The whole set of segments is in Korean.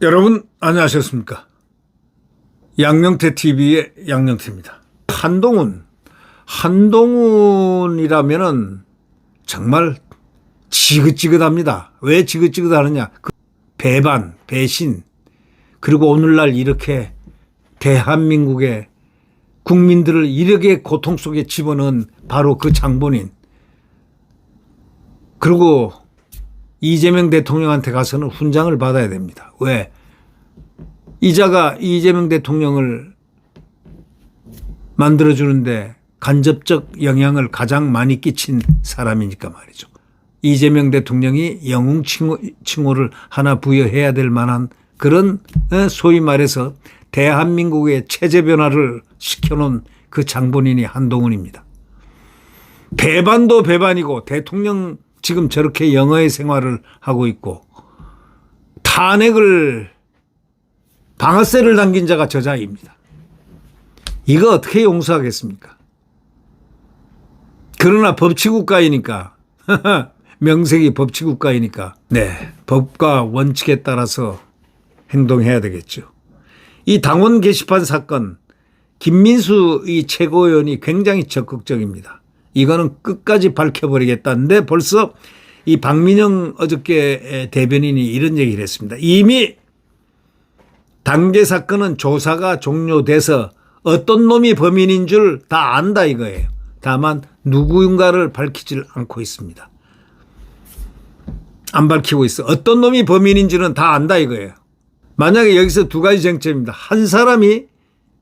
여러분 안녕하셨습니까? 양명태 TV의 양명태입니다. 한동훈이라면은 정말 지긋지긋합니다. 왜 지긋지긋하느냐? 배반, 배신, 그리고 오늘날 이렇게 대한민국의 국민들을 이렇게 고통 속에 집어넣은 바로 그 장본인. 그리고 이재명 대통령한테 가서는 훈장을 받아야 됩니다. 왜? 이자가 이재명 대통령을 만들어주는데 간접적 영향을 가장 많이 끼친 사람이니까 말이죠. 이재명 대통령이 영웅 칭호를 하나 부여해야 될 만한 그런 소위 말해서 대한민국의 체제 변화를 시켜놓은 그 장본인이 한동훈입니다. 배반도 배반이고 대통령 지금 저렇게 영어의 생활을 하고 있고 탄핵을 방아쇠를 당긴 자가 저자입니다. 이거 어떻게 용서하겠습니까? 그러나 법치국가이니까 명색이 법치국가이니까 네, 법과 원칙에 따라서 행동해야 되겠죠. 이 당원 게시판 사건 김민수 이 최고위원이 굉장히 적극적입니다. 이거는 끝까지 밝혀버리겠다는데 벌써 이 박민영 어저께 대변인이 이런 얘기를 했습니다. 이미 당계 사건은 조사가 종료돼서 어떤 놈이 범인인 줄 다 안다 이거예요. 다만 누구인가를 밝히질 않고 있습니다. 안 밝히고 있어. 어떤 놈이 범인인지는 다 안다 이거예요. 만약에 여기서 두 가지 쟁점입니다. 한 사람이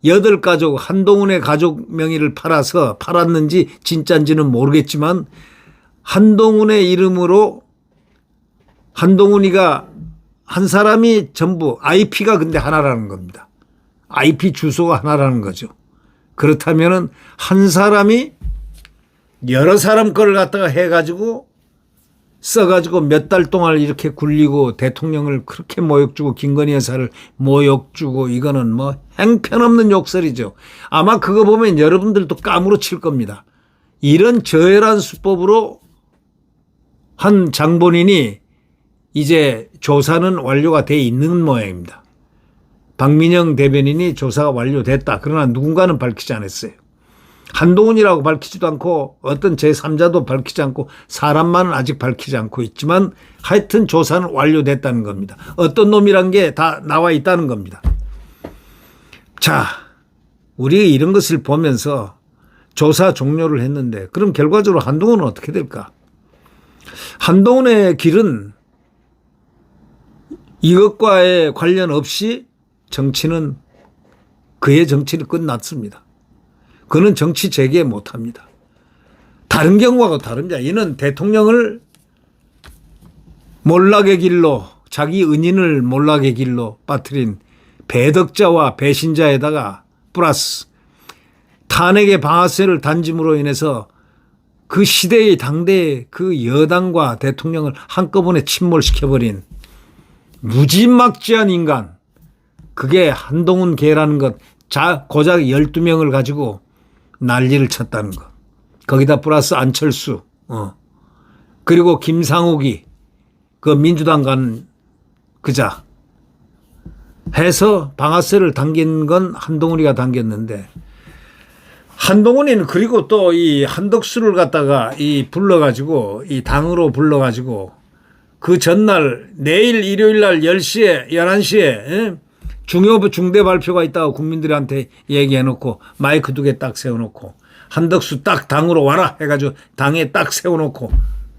8가족 한동훈의 가족 명의를 팔았는지 진짜인지는 모르겠지만 한동훈의 이름으로 한동훈이가 한 사람이 전부 IP가 근데 하나라는 겁니다. IP 주소가 하나라는 거죠. 그렇다면은 한 사람이 여러 사람 거를 갖다가 해가지고 써가지고 몇 달 동안 이렇게 굴리고 대통령을 그렇게 모욕주고 김건희 여사를 모욕주고 이거는 뭐 행편없는 욕설이죠. 아마 그거 보면 여러분들도 까무러칠 겁니다. 이런 저열한 수법으로 한 장본인이 이제 조사는 완료가 돼 있는 모양입니다. 박민영 대변인이 조사가 완료됐다. 그러나 누군가는 밝히지 않았어요. 한동훈이라고 밝히지도 않고 어떤 제3자도 밝히지 않고 사람만은 아직 밝히지 않고 있지만 하여튼 조사는 완료됐다는 겁니다. 어떤 놈이란 게 다 나와 있다는 겁니다. 자, 우리가 이런 것을 보면서 조사 종료를 했는데 그럼 결과적으로 한동훈은 어떻게 될까? 한동훈의 길은 이것과의 관련 없이 그의 정치는 끝났습니다. 그는 정치 재개 못합니다. 다른 경우하고 다릅니다. 이는 대통령을 몰락의 길로 자기 은인을 몰락의 길로 빠뜨린 배덕자와 배신자에다가 플러스 탄핵의 방아쇠를 단짐으로 인해서 그 시대의 당대의 그 여당과 대통령을 한꺼번에 침몰시켜버린 무지막지한 인간, 그게 한동훈 계라는 것, 고작 12명을 가지고 난리를 쳤다는 것. 거기다 플러스 안철수, 그리고 김상욱이 그 민주당 간 그자 해서 방아쇠를 당긴 건 한동훈이가 당겼는데 한동훈이는 그리고 또 이 한덕수를 갖다가 불러가지고 이 당으로 불러가지고 그 전날 내일 일요일 날 10시에 11시에 중대 발표가 있다고 국민들한테 얘기해놓고 마이크 2개 딱 세워놓고 한덕수 딱 당으로 와라 해가지고 당에 딱 세워놓고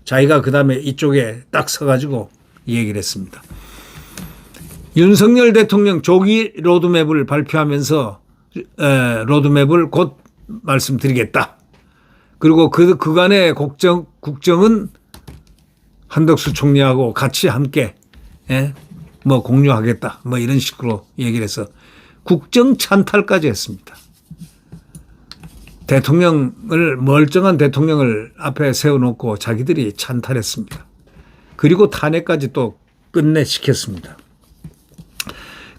자기가 그 다음에 이쪽에 딱 서가지고 얘기를 했습니다. 윤석열 대통령 조기 로드맵을 발표하면서 로드맵을 곧 말씀드리겠다. 그리고 그간의 국정은 한덕수 총리하고 같이 함께 뭐 공유하겠다. 뭐 이런 식으로 얘기를 해서 국정 찬탈까지 했습니다. 멀쩡한 대통령을 앞에 세워놓고 자기들이 찬탈했습니다. 그리고 탄핵까지 또 끝내 시켰습니다.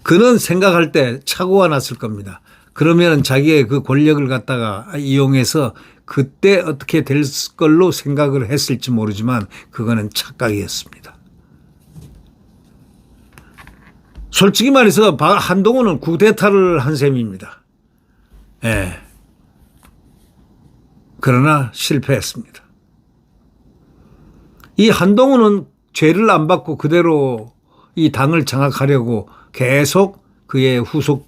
그는 생각할 때 착오가 났을 겁니다. 그러면 자기의 그 권력을 갖다가 이용해서 그때 어떻게 될 걸로 생각을 했을지 모르지만 그거는 착각이었습니다. 솔직히 말해서 한동훈은 쿠데타를 한 셈입니다. 예. 그러나 실패했습니다. 이 한동훈은 죄를 안 받고 그대로 이 당을 장악하려고 계속 그의 후속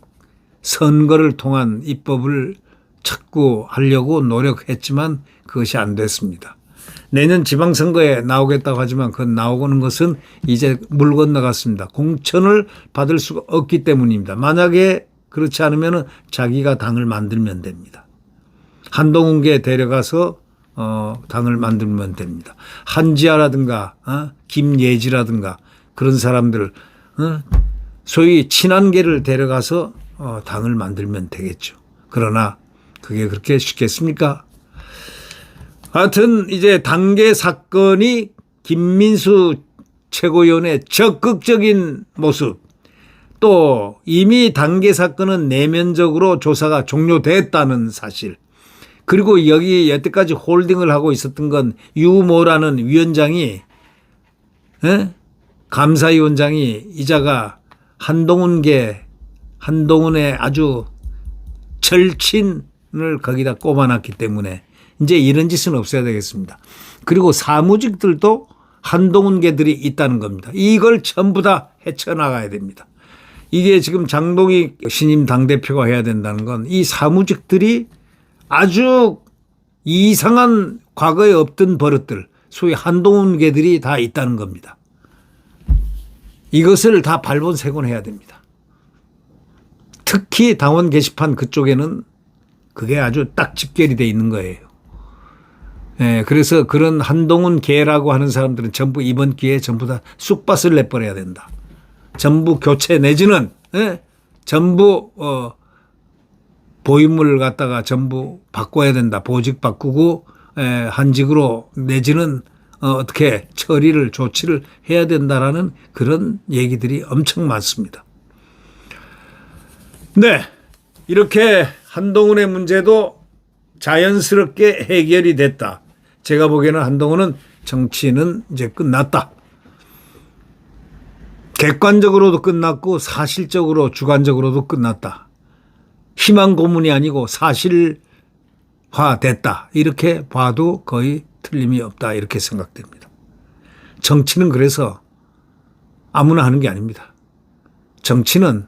선거를 통한 입법을 찾고 하려고 노력했지만 그것이 안 됐습니다. 내년 지방선거에 나오겠다고 하지만 그 나오는 것은 이제 물 건너갔습니다. 공천을 받을 수가 없기 때문입니다. 만약에 그렇지 않으면 자기가 당을 만들면 됩니다. 한동훈계 데려가서 당을 만들면 됩니다. 한지아라든가 김예지라든가 그런 사람들 소위 친한계를 데려가서 당을 만들면 되겠죠. 그러나 그게 그렇게 쉽겠습니까? 하여튼 이제 단계 사건이 김민수 최고위원의 적극적인 모습, 또 이미 단계 사건은 내면적으로 조사가 종료됐다는 사실, 그리고 여기 여태까지 홀딩을 하고 있었던 건 유모라는 위원장이 감사위원장이 이자가 한동훈의 아주 절친을 거기다 꼽아놨기 때문에 이제 이런 짓은 없어야 되겠습니다. 그리고 사무직들도 한동훈계들이 있다는 겁니다. 이걸 전부 다 헤쳐나가야 됩니다. 이게 지금 장동희 신임 당대표가 해야 된다는 건 이 사무직들이 아주 이상한 과거에 없던 버릇들, 소위 한동훈계들이 다 있다는 겁니다. 이것을 다 발본색원해야 됩니다. 특히 당원 게시판 그쪽에는 그게 아주 딱 집결이 돼 있는 거예요. 예, 그래서 그런 한동훈 계라고 하는 사람들은 전부 이번 기회에 전부 다 쑥밭을 내버려야 된다. 전부 교체 내지는 전부 보임을 갖다가 전부 바꿔야 된다. 보직 바꾸고 한직으로 내지는 어떻게 처리를 조치를 해야 된다라는 그런 얘기들이 엄청 많습니다. 네, 이렇게 한동훈의 문제도 자연스럽게 해결이 됐다. 제가 보기에는 한동훈은 정치는 이제 끝났다. 객관적으로도 끝났고 사실적으로 주관적으로도 끝났다. 희망 고문이 아니고 사실화됐다. 이렇게 봐도 거의 틀림이 없다. 이렇게 생각됩니다. 정치는 그래서 아무나 하는 게 아닙니다. 정치는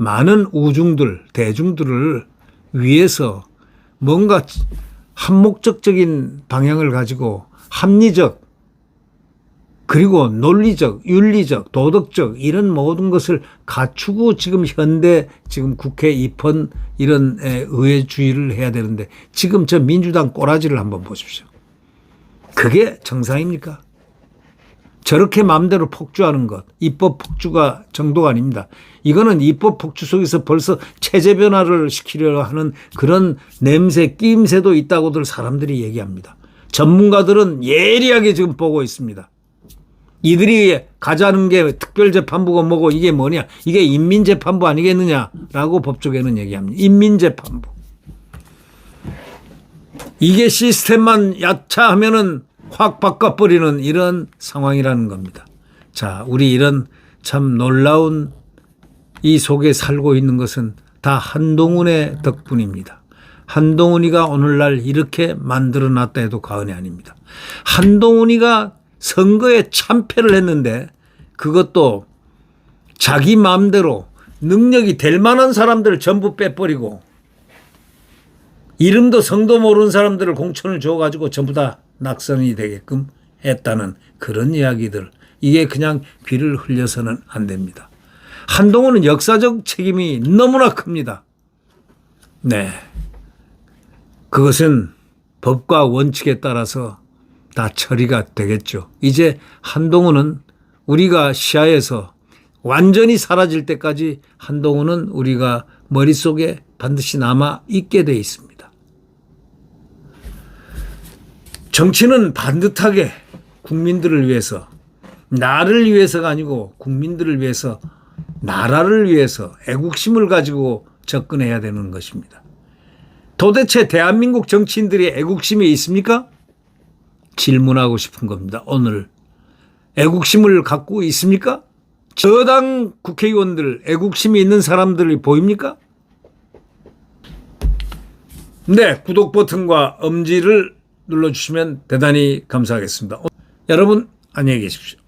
많은 우중들, 대중들을 위해서 뭔가 한목적적인 방향을 가지고 합리적 그리고 논리적, 윤리적, 도덕적 이런 모든 것을 갖추고 지금 현대 지금 국회 입헌 이런 의회주의를 해야 되는데 지금 저 민주당 꼬라지를 한번 보십시오. 그게 정상입니까? 저렇게 마음대로 폭주하는 것, 입법 폭주가 정도가 아닙니다. 이거는 입법 폭주 속에서 벌써 체제 변화를 시키려 하는 그런 냄새, 끼임새도 있다고들 사람들이 얘기합니다. 전문가들은 예리하게 지금 보고 있습니다. 이들이 가자는 게 특별재판부가 뭐고 이게 뭐냐, 이게 인민재판부 아니겠느냐라고 법조계는 얘기합니다. 인민재판부. 이게 시스템만 야차하면은 확 바꿔버리는 이런 상황이라는 겁니다. 자, 우리 이런 참 놀라운 이 속에 살고 있는 것은 다 한동훈의 덕분입니다. 한동훈이가 오늘날 이렇게 만들어놨다 해도 과언이 아닙니다. 한동훈이가 선거에 참패를 했는데 그것도 자기 마음대로 능력이 될 만한 사람들을 전부 빼버리고 이름도 성도 모르는 사람들을 공천을 줘가지고 전부 다 낙선이 되게끔 했다는 그런 이야기들, 이게 그냥 귀를 흘려서는 안 됩니다. 한동훈은 역사적 책임이 너무나 큽니다. 네, 그것은 법과 원칙에 따라서 다 처리가 되겠죠. 이제 한동훈은 우리가 시야에서 완전히 사라질 때까지 한동훈은 우리가 머릿속에 반드시 남아 있게 돼 있습니다. 정치는 반듯하게 국민들을 위해서, 나를 위해서가 아니고 국민들을 위해서, 나라를 위해서 애국심을 가지고 접근해야 되는 것입니다. 도대체 대한민국 정치인들이 애국심이 있습니까? 질문하고 싶은 겁니다. 오늘 애국심을 갖고 있습니까? 저당 국회의원들 애국심이 있는 사람들이 보입니까? 네, 구독 버튼과 엄지를 눌러주시면 대단히 감사하겠습니다. 여러분 안녕히 계십시오.